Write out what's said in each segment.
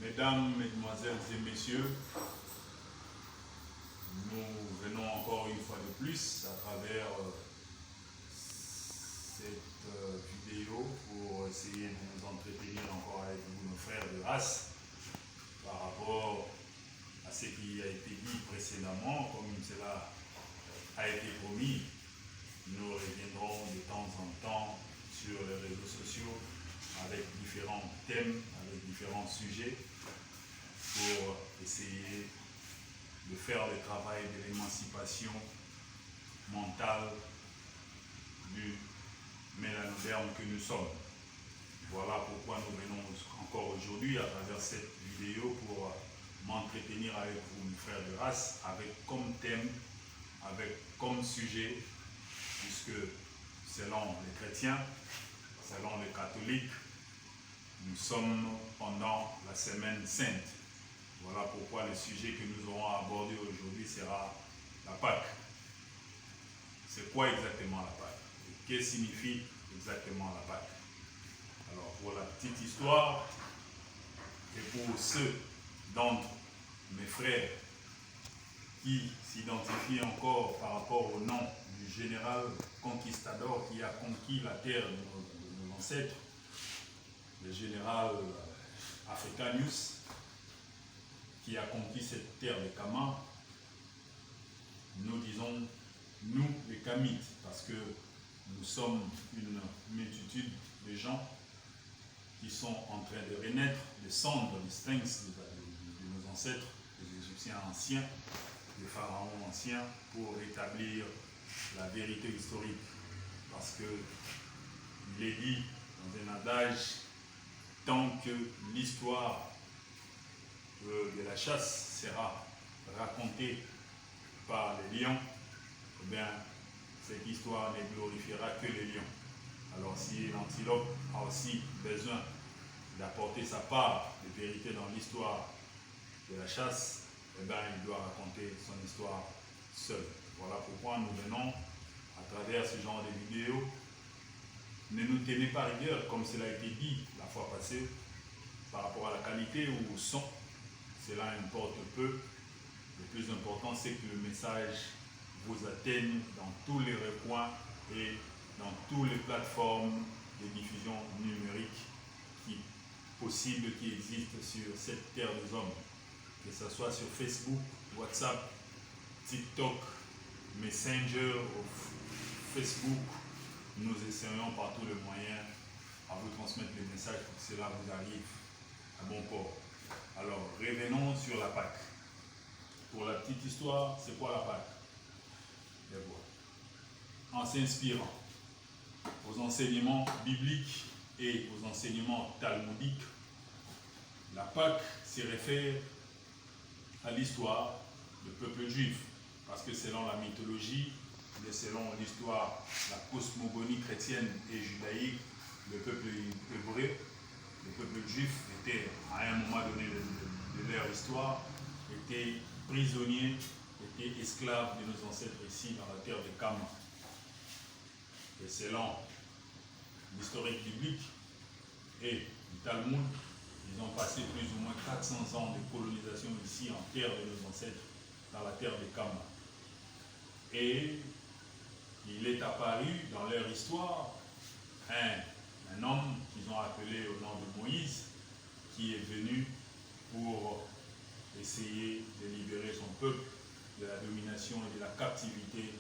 Mesdames, Mesdemoiselles et Messieurs, nous venons encore une fois de plus à travers cette vidéo pour essayer de nous entretenir encore avec vous, nos frères de race, par rapport à ce qui a été dit précédemment, comme cela a été promis. Nous reviendrons de temps en temps sur les réseaux sociaux avec différents thèmes, avec différents sujets pour essayer de faire le travail de l'émancipation mentale du mélanoderme que nous sommes. Voilà pourquoi nous venons encore aujourd'hui à travers cette vidéo pour m'entretenir avec vous, mes frères de race, avec comme thème, avec comme sujet, puisque selon les chrétiens, selon les catholiques, nous sommes pendant la semaine sainte. Voilà pourquoi le sujet que nous aurons abordé aujourd'hui sera la Pâque. C'est quoi exactement la Pâque? Que signifie exactement la Pâque? Alors pour la petite histoire, et pour ceux d'entre mes frères qui s'identifient encore par rapport au nom du général conquistador qui a conquis la terre de nos ancêtres, le général Africanus, qui a conquis cette terre de Kama, nous disons nous les Kamites, parce que nous sommes une multitude de gens qui sont en train de renaître, de cendres, des sphinx de nos ancêtres, des Égyptiens anciens, des pharaons anciens, pour établir la vérité historique. Parce que il est dit dans un adage, tant que l'histoire de la chasse sera racontée par les lions, eh bien, cette histoire ne glorifiera que les lions. Alors si l'antilope a aussi besoin d'apporter sa part de vérité dans l'histoire de la chasse, eh bien, il doit raconter son histoire seul. Voilà pourquoi nous venons, à travers ce genre de vidéos, ne nous tenez pas rigueur, comme cela a été dit la fois passée, par rapport à la qualité ou au son. Cela importe peu. Le plus important, c'est que le message vous atteigne dans tous les recoins et dans toutes les plateformes de diffusion numérique possibles qui existent sur cette terre des hommes. Que ce soit sur Facebook, WhatsApp, TikTok, Messenger ou Facebook, nous essayons par tous les moyens à vous transmettre le message pour que cela vous arrive à bon port. Alors, revenons sur la Pâque. Pour la petite histoire, c'est quoi la Pâque? En s'inspirant aux enseignements bibliques et aux enseignements talmudiques, la Pâque se réfère à l'histoire du peuple juif. Parce que selon la mythologie, et selon l'histoire, la cosmogonie chrétienne et judaïque, le peuple hébreu, le peuple juif était, à un moment donné de leur histoire, était prisonnier, était esclave de nos ancêtres ici dans la terre de Kama. Et selon l'historique biblique et du Talmud, ils ont passé plus ou moins 400 ans de colonisation ici en terre de nos ancêtres, dans la terre de Kama. Et il est apparu dans leur histoire un homme qu'ils ont appelé au nom de Moïse, qui est venu pour essayer de libérer son peuple de la domination et de la captivité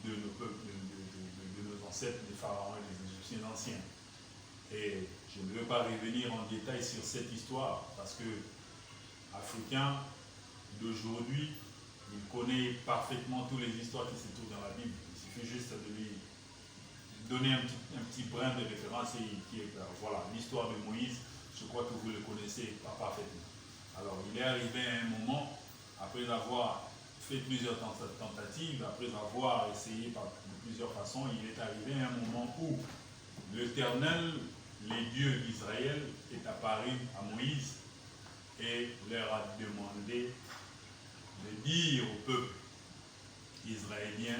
de nos peuples, de nos ancêtres, des pharaons et des Égyptiens anciens. Et je ne veux pas revenir en détail sur cette histoire, parce que l'Africain d'aujourd'hui, il connaît parfaitement toutes les histoires qui se trouvent dans la Bible. Il suffit juste de lui donner un petit brin de référence et qui est voilà, l'histoire de Moïse, je crois que vous le connaissez parfaitement. Alors, il est arrivé à un moment, après avoir fait plusieurs tentatives, après avoir essayé de plusieurs façons, il est arrivé à un moment où l'Éternel, les dieux d'Israël, est apparu à Moïse et leur a demandé de dire au peuple israélien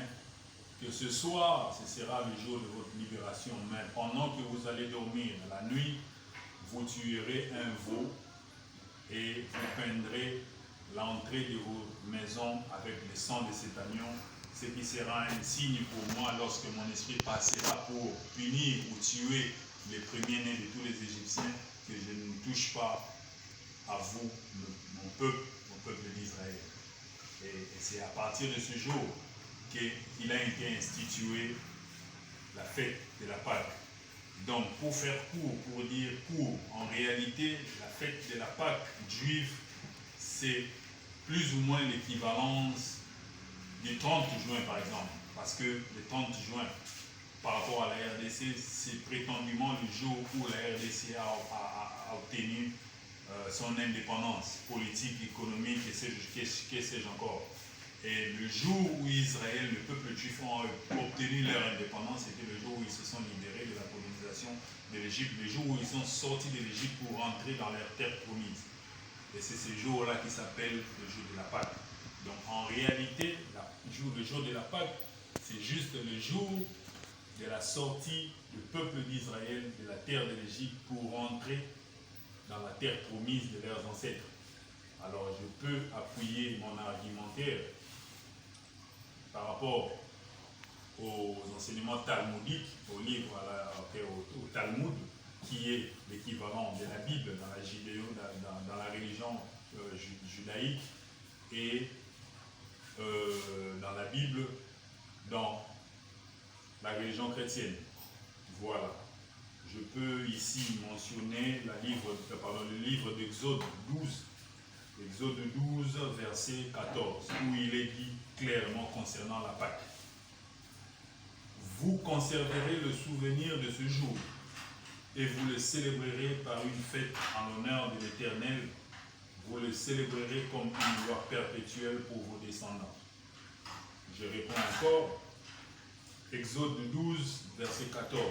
que ce soir, ce sera le jour de votre libération, mais pendant que vous allez dormir la nuit, vous tuerez un veau et vous peindrez l'entrée de vos maisons avec le sang de cet agneau, ce qui sera un signe pour moi lorsque mon esprit passera pour punir ou tuer les premiers-nés de tous les Égyptiens, que je ne touche pas à vous, mon peuple d'Israël. Et c'est à partir de ce jour qu'il a été institué la fête de la Pâque. Donc, pour faire court, pour dire court, en réalité, la fête de la Pâque juive, c'est plus ou moins l'équivalence du 30 juin, par exemple. Parce que le 30 juin, par rapport à la RDC, c'est prétendument le jour où la RDC a obtenu son indépendance politique, économique, et que sais-je encore. Et le jour où Israël, le peuple juif, ont obtenu leur indépendance, c'était le jour où ils se sont libérés de la colonisation de l'Égypte, le jour où ils sont sortis de l'Égypte pour rentrer dans leur terre promise. Et c'est ce jour-là qui s'appelle le jour de la Pâque. Donc en réalité, le jour de la Pâque, c'est juste le jour de la sortie du peuple d'Israël de la terre de l'Égypte pour rentrer dans la terre promise de leurs ancêtres. Alors je peux appuyer mon argumentaire par rapport aux enseignements talmudiques, au livre, au Talmud, qui est l'équivalent de la Bible dans la dans la religion judaïque, et dans la Bible dans la religion chrétienne. Voilà. Je peux ici mentionner le livre d'Exode 12, Exode 12, verset 14, où il est dit clairement concernant la Pâque. Vous conserverez le souvenir de ce jour et vous le célébrerez par une fête en l'honneur de l'Éternel. Vous le célébrerez comme une loi perpétuelle pour vos descendants. Je réponds encore, Exode 12, verset 14.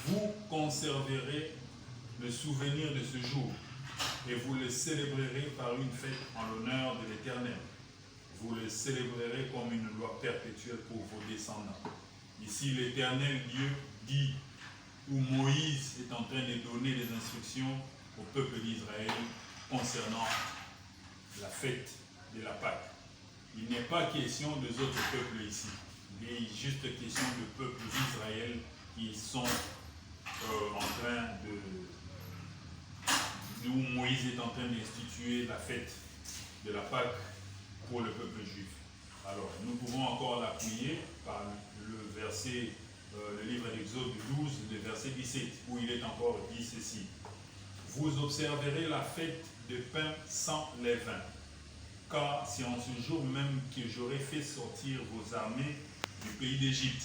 Vous conserverez le souvenir de ce jour et vous le célébrerez par une fête en l'honneur de l'Éternel. Vous le célébrerez comme une loi perpétuelle pour vos descendants. Ici, l'Éternel Dieu dit, où Moïse est en train de donner des instructions au peuple d'Israël concernant la fête de la Pâque. Il n'est pas question des autres peuples ici. Il est juste question du peuple d'Israël qui sont en train où Moïse est en train d'instituer la fête de la Pâque pour le peuple juif. Alors, nous pouvons encore l'appuyer par le verset, le livre d'Exode 12, le verset 17, où il est encore dit ceci. Vous observerez la fête de pain sans levain, car c'est en ce jour même que j'aurai fait sortir vos armées du pays d'Égypte.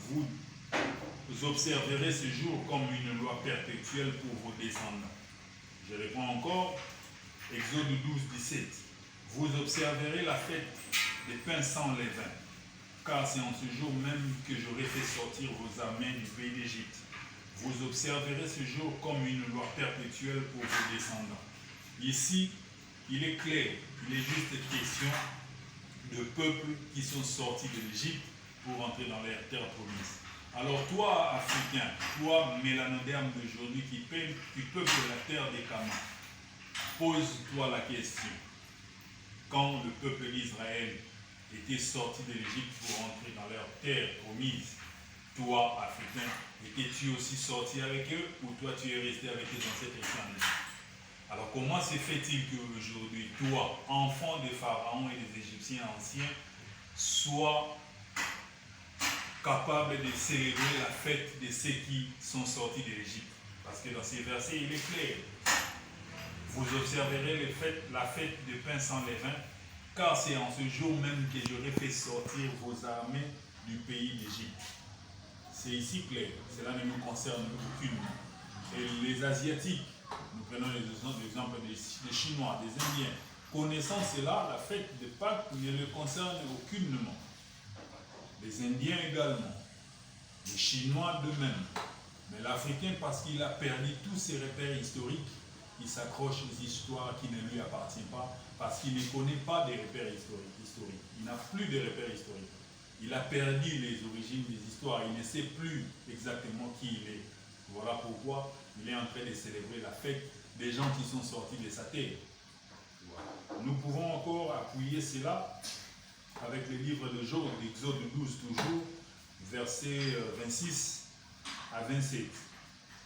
Vous observerez ce jour comme une loi perpétuelle pour vos descendants. Je réponds encore, Exode 12, 17. Vous observerez la fête des pains sans levain, car c'est en ce jour même que j'aurai fait sortir vos armées du pays d'Égypte. Vous observerez ce jour comme une loi perpétuelle pour vos descendants. Ici, il est clair, il est juste question de peuples qui sont sortis de l'Égypte pour entrer dans leur terre promise. Alors toi, Africain, toi, mélanoderme d'aujourd'hui qui peuple la terre des Canaan, pose-toi la question. Quand le peuple d'Israël était sorti de l'Égypte pour entrer dans leur terre promise, toi, Africain, étais-tu aussi sorti avec eux ou toi tu es resté avec tes ancêtres étrangers? Alors comment se fait-il qu'aujourd'hui, toi, enfant des pharaons et des Égyptiens anciens, sois capable de célébrer la fête de ceux qui sont sortis de l'Égypte? Parce que dans ces versets, il est clair. Vous observerez la fête de pain sans levain, car c'est en ce jour même que j'aurai fait sortir vos armées du pays d'Égypte. C'est ici clair, cela ne nous concerne aucunement. Et les Asiatiques, nous prenons l'exemple des Chinois, des Indiens, connaissant cela, la fête de Pâques ne les concerne aucunement. Les Indiens également, les Chinois de même. Mais l'Africain, parce qu'il a perdu tous ses repères historiques, il s'accroche aux histoires qui ne lui appartiennent pas, parce qu'il ne connaît pas des repères historiques. Il n'a plus de repères historiques. Il a perdu les origines des histoires, il ne sait plus exactement qui il est. Voilà pourquoi il est en train de célébrer la fête des gens qui sont sortis de sa terre. Voilà. Nous pouvons encore appuyer cela avec le livre de Job, d'Exode 12 toujours, versets 26 à 27.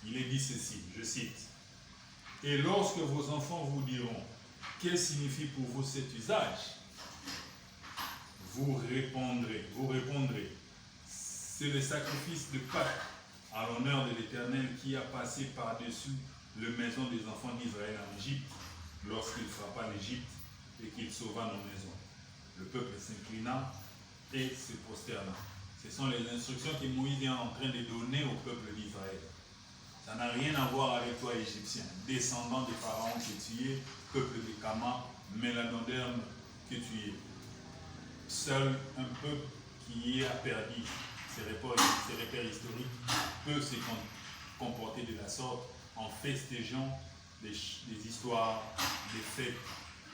Il est dit ceci, je cite. « Et lorsque vos enfants vous diront, que signifie pour vous cet usage ? Vous répondrez, c'est le sacrifice de Pâques à l'honneur de l'Éternel qui a passé par-dessus la maison des enfants d'Israël en Égypte, lorsqu'il frappa l'Égypte et qu'il sauva nos maisons. Le peuple s'inclina et se prosterna. » Ce sont les instructions que Moïse est en train de donner au peuple d'Israël. Ça n'a rien à voir avec toi, Égyptien, descendant des pharaons que tu es, peuple de Kama, mélanoderne que tu es. Seul un peuple qui a perdu ses repères historiques peut se comporter de la sorte en festegeant des histoires, des fêtes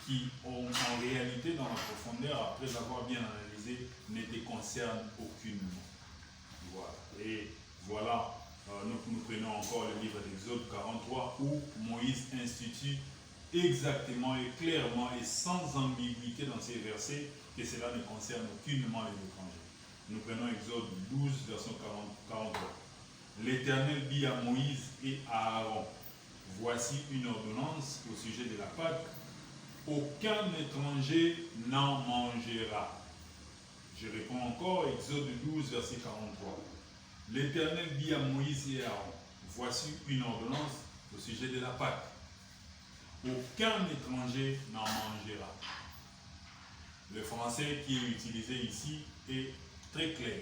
qui ont en réalité dans la profondeur, après avoir bien analysé, ne te concernent aucunement. Voilà. Et voilà, nous prenons encore le livre d'Exode 43 où Moïse institue exactement et clairement et sans ambiguïté dans ces versets que cela ne concerne aucunement les étrangers. Nous prenons Exode 12, verset 43. L'Éternel dit à Moïse et à Aaron, voici une ordonnance au sujet de la Pâque, aucun étranger n'en mangera. Je réponds encore, Exode 12, verset 43. L'Éternel dit à Moïse et à Aaron, voici une ordonnance au sujet de la Pâque. Aucun étranger n'en mangera. Le français qui est utilisé ici est très clair.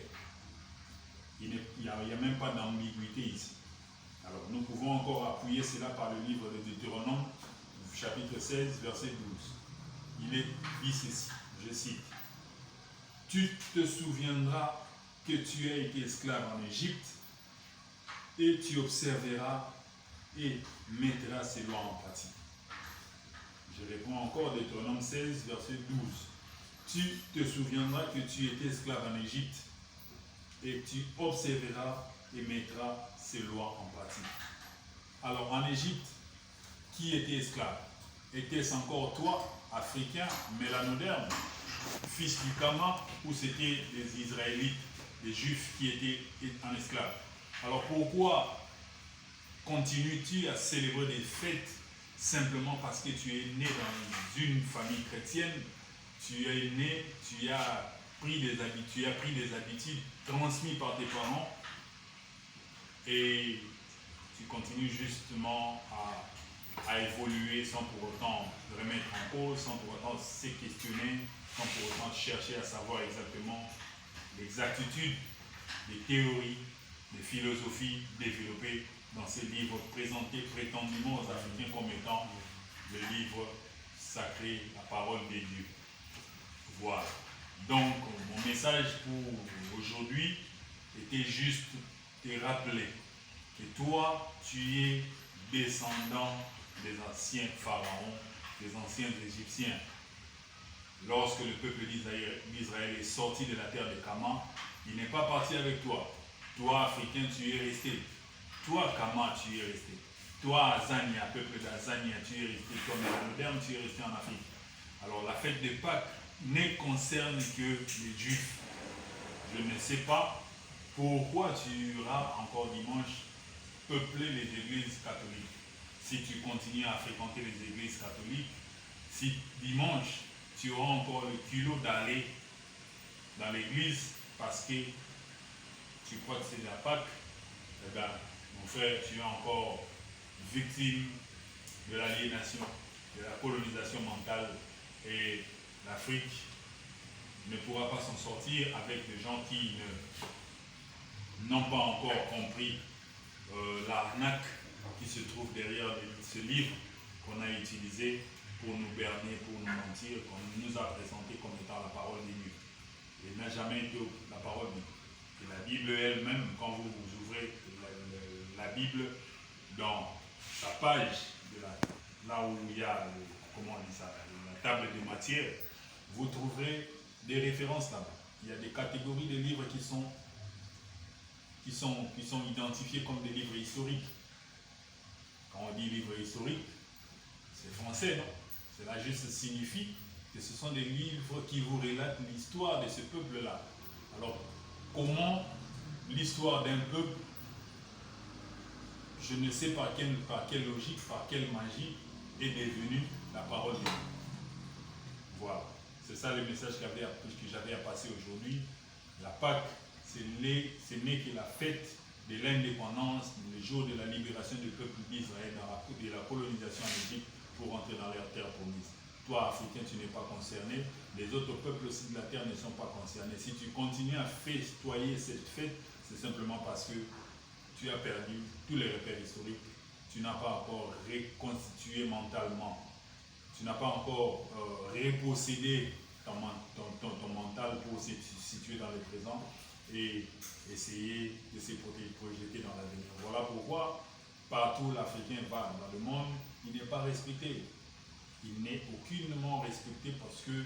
Il n'y a même pas d'ambiguïté ici. Alors nous pouvons encore appuyer cela par le livre de Deutéronome, chapitre 16, verset 12. Il est dit ceci, je cite. Tu te souviendras que tu as été esclave en Égypte et tu observeras et mettras ces lois en pratique. Je réponds encore, Deutéronome 16, verset 12. Tu te souviendras que tu étais esclave en Égypte et tu observeras et mettras ces lois en pratique. Alors en Égypte, qui était esclave? Était-ce encore toi, Africain, mélanoderne, fils du Kama, ou c'était les Israélites, les Juifs qui étaient en esclave? Alors pourquoi continues-tu à célébrer des fêtes simplement parce que tu es né dans une famille chrétienne? Tu es né, tu as pris des habitudes transmises par tes parents et tu continues justement à évoluer sans pour autant remettre en cause, sans pour autant se questionner, sans pour autant chercher à savoir exactement l'exactitude des théories, des philosophies développées dans ces livres présentés prétendument aux Africains comme étant le livre sacré, la parole de Dieu. Voilà. Donc, mon message pour aujourd'hui était juste de rappeler que toi, tu es descendant des anciens pharaons, des anciens Égyptiens. Lorsque le peuple d'Israël est sorti de la terre de Kama, il n'est pas parti avec toi. Toi, Africain, tu es resté. Toi, Kama, tu es resté. Toi, Azania, peuple d'Azania, tu es resté. Toi, Mélanoderne, tu es resté en Afrique. Alors, la fête de Pâques ne concerne que les Juifs. Je ne sais pas pourquoi tu iras encore dimanche peupler les églises catholiques. Si tu continues à fréquenter les églises catholiques, si dimanche tu auras encore le culot d'aller dans l'église parce que tu crois que c'est la Pâque, eh bien, mon frère, tu es encore victime de l'aliénation, de la colonisation mentale, et l'Afrique ne pourra pas s'en sortir avec des gens qui n'ont pas encore compris l'arnaque qui se trouve derrière ce livre qu'on a utilisé pour nous berner, pour nous mentir, qu'on nous a présenté comme étant la parole de Dieu. Il n'a jamais été la parole de Dieu. Et la Bible elle-même, quand vous ouvrez la Bible dans sa page, là où il y a la table de matière, vous trouverez des références là-bas. Il y a des catégories de livres qui sont identifiés comme des livres historiques. Quand on dit livre historique, c'est français, non? Cela juste signifie que ce sont des livres qui vous relatent l'histoire de ce peuple-là. Alors, comment l'histoire d'un peuple, je ne sais par quelle logique, par quelle magie, est devenue la parole de Dieu. Voilà. C'est ça le message que j'avais à passer aujourd'hui. La Pâque, ce n'est que la fête de l'indépendance, le jour de la libération du peuple d'Israël de la colonisation en Égypte pour entrer dans leur terre promise. Toi, Africain, tu n'es pas concerné. Les autres peuples aussi de la terre ne sont pas concernés. Si tu continues à festoyer cette fête, c'est simplement parce que tu as perdu tous les repères historiques. Tu n'as pas encore reconstitué mentalement. Tu n'as pas encore repossédé ton mental pour se situer dans le présent et essayer de se projeter dans l'avenir. Voilà pourquoi partout l'Africain va dans le monde, il n'est pas respecté. Il n'est aucunement respecté parce que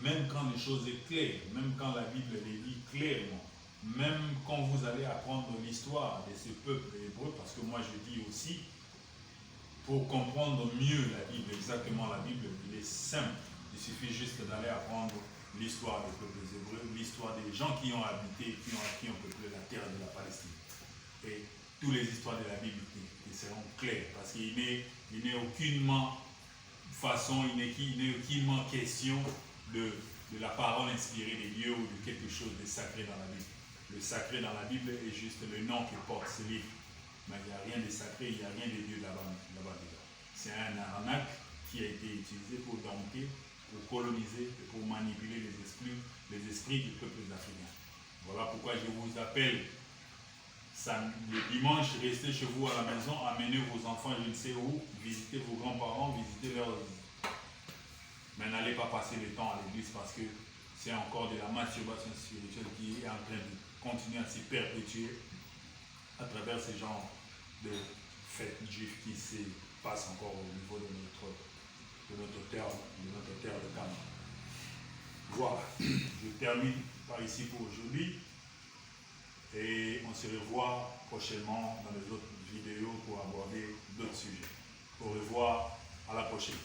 même quand les choses sont claires, même quand la Bible les dit clairement, même quand vous allez apprendre l'histoire de ce peuple hébreu, parce que moi je dis aussi, pour comprendre mieux la Bible, exactement la Bible, il est simple. Il suffit juste d'aller apprendre l'histoire des peuples hébreux, l'histoire des gens qui ont habité, qui ont peuplé la terre de la Palestine. Et toutes les histoires de la Bible qui seront claires, parce qu'il n'est aucunement question de la parole inspirée de Dieu ou de quelque chose de sacré dans la Bible. Le sacré dans la Bible est juste le nom que porte ce livre. Mais il n'y a rien de sacré, il n'y a rien de Dieu là-bas déjà. C'est un arnaque qui a été utilisé pour dompter, pour coloniser et pour manipuler les esprits du peuple africain. Voilà pourquoi je vous appelle le dimanche, restez chez vous à la maison, amenez vos enfants je ne sais où, visitez vos grands-parents, visitez leurs... Mais n'allez pas passer le temps à l'église parce que c'est encore de la masturbation spirituelle qui est en train de continuer à s'y perpétuer à travers ce genre de fêtes juives qui se passent encore au niveau de notre terre de Canaan. Voilà, je termine par ici pour aujourd'hui et on se revoit prochainement dans les autres vidéos pour aborder d'autres sujets. Au revoir, à la prochaine.